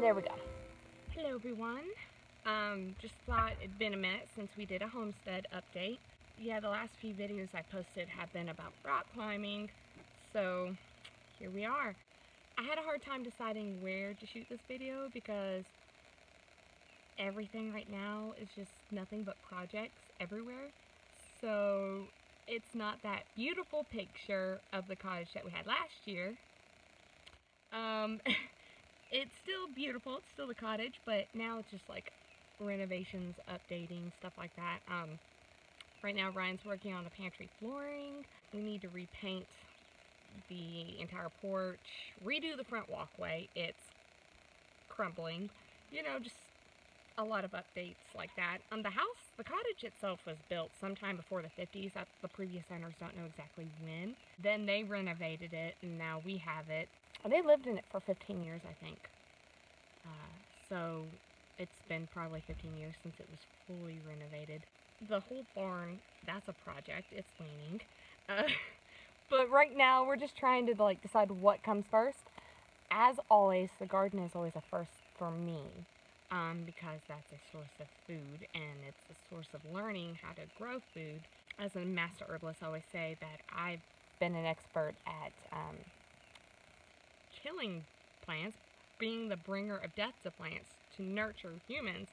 There we go. Hello everyone. Just thought it'd been a minute since we did a homestead update. Yeah, the last few videos I posted have been about rock climbing, so here we are. I had a hard time deciding where to shoot this video because everything right now is just nothing but projects everywhere. So it's not that beautiful picture of the cottage that we had last year. It's still beautiful, it's still the cottage, but now it's just like renovations, updating, stuff like that. Right now Ryan's working on the pantry flooring. We need to repaint the entire porch, redo the front walkway. It's crumbling, you know, just a lot of updates like that. The cottage itself was built sometime before the 50s. The previous owners don't know exactly when. Then they renovated it, and now we have it. They lived in it for 15 years, I think. So it's been probably 15 years since it was fully renovated. The whole barn, that's a project. It's leaning. But right now, we're just trying to like decide what comes first. As always, the garden is always a first for me. Because that's a source of food, and it's a source of learning how to grow food. As a master herbalist, I always say that I've been an expert at killing plants, being the bringer of death to plants to nurture humans,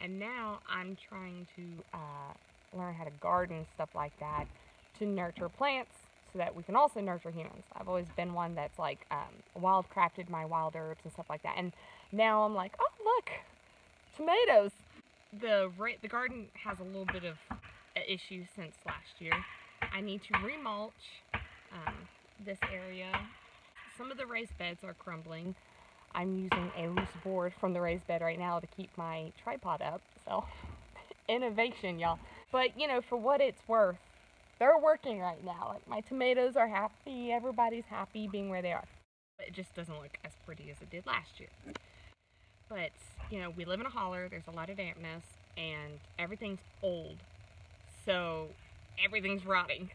and now I'm trying to learn how to garden, stuff like that, to nurture plants so that we can also nurture humans. I've always been one that's like wildcrafted my wild herbs and stuff like that, and now I'm like, oh look, tomatoes. The garden has a little bit of issues since last year. I need to remulch this area. Some of the raised beds are crumbling. I'm using a loose board from the raised bed right now to keep my tripod up. So, innovation, y'all. But, you know, for what it's worth, they're working right now. Like, my tomatoes are happy. Everybody's happy being where they are. But it just doesn't look as pretty as it did last year. But, you know, we live in a holler. There's a lot of dampness. And everything's old. So, everything's rotting.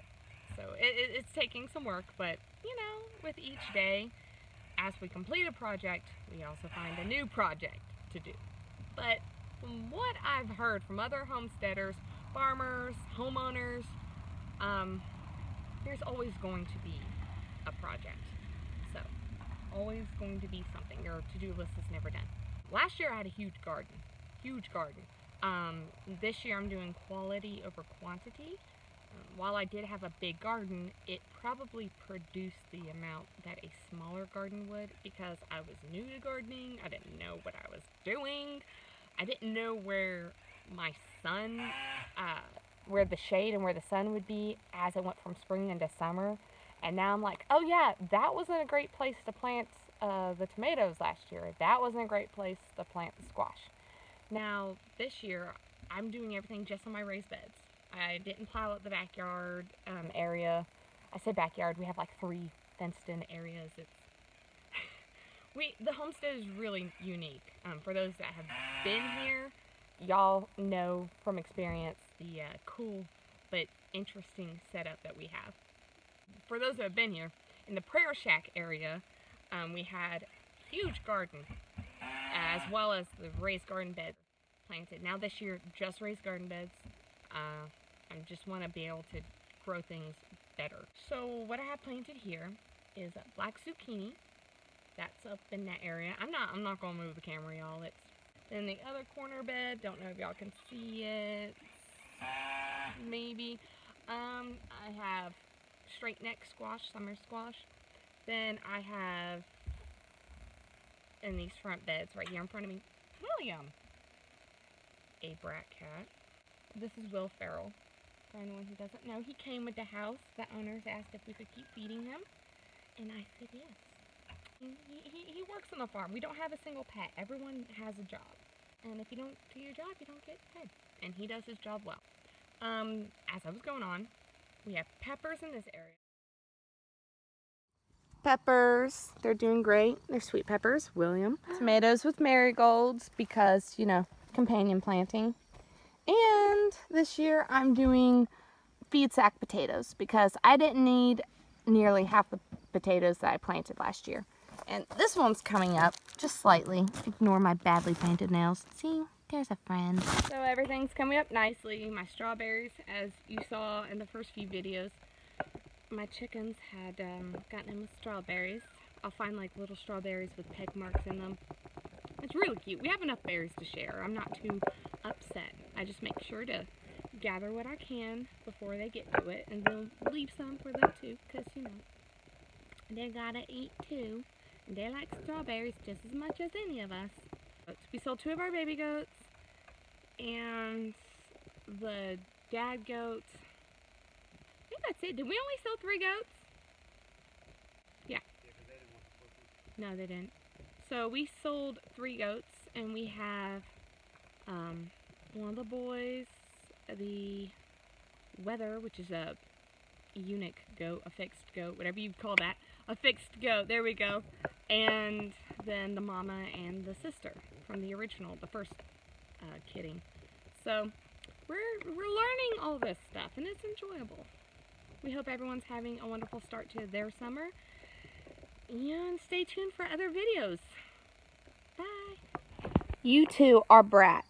So, it's taking some work. But, you know, with each day, as we complete a project, we also find a new project to do. But from what I've heard from other homesteaders, farmers, homeowners, there's always going to be a project. So, always going to be something. Your to-do list is never done. Last year I had a huge garden. This year I'm doing quality over quantity. While I did have a big garden, it probably produced the amount that a smaller garden would because I was new to gardening. I didn't know what I was doing. I didn't know where my sun, where the shade and where the sun would be as it went from spring into summer. And now I'm like, oh yeah, that wasn't a great place to plant the tomatoes last year. That wasn't a great place to plant the squash. Now, this year, I'm doing everything just on my raised beds. I didn't plow up the backyard area. I said backyard, we have like 3 fenced-in areas. The homestead is really unique. For those that have been here, y'all know from experience the cool but interesting setup that we have. For those that have been here, in the prayer shack area, we had a huge garden, as well as the raised garden beds planted. Now this year, just raised garden beds. I just want to be able to grow things better. So what I have planted here is a black zucchini. That's up in that area. I'm not gonna move the camera, y'all. It's in the other corner bed. Don't know if y'all can see it. Maybe. I have straight neck squash, summer squash. Then I have in these front beds right here in front of me, William, a brat cat. This is Will Ferrell. For anyone who doesn't know, he came with the house. The owners asked if we could keep feeding him, and I said yes. He works on the farm. We don't have a single pet. Everyone has a job. And if you don't do your job, you don't get paid. And he does his job well. As I was going on, we have peppers in this area. Peppers, they're doing great. They're sweet peppers, William. Tomatoes with marigolds because, you know, companion planting. And this year I'm doing feed sack potatoes because I didn't need nearly half the potatoes that I planted last year. And this one's coming up just slightly. Ignore my badly painted nails. See, there's a friend. So everything's coming up nicely. My strawberries, as you saw in the first few videos, my chickens had gotten in with strawberries. I'll find like little strawberries with peg marks in them. It's really cute. We have enough berries to share. I'm not too upset. I just make sure to gather what I can before they get to it, and then leave some for them too, because, you know, they gotta eat too. And they like strawberries just as much as any of us. We sold 2 of our baby goats, and the dad goats. I think that's it. Did we only sell 3 goats? Yeah. No, they didn't. So we sold 3 goats, and we have one of the boys, the Weather, which is a eunuch goat, a fixed goat, whatever you call that, a fixed goat, there we go, and then the mama and the sister from the original, the first kidding. So we're learning all this stuff, and it's enjoyable. We hope everyone's having a wonderful start to their summer, and stay tuned for other videos. Bye. You two are brats.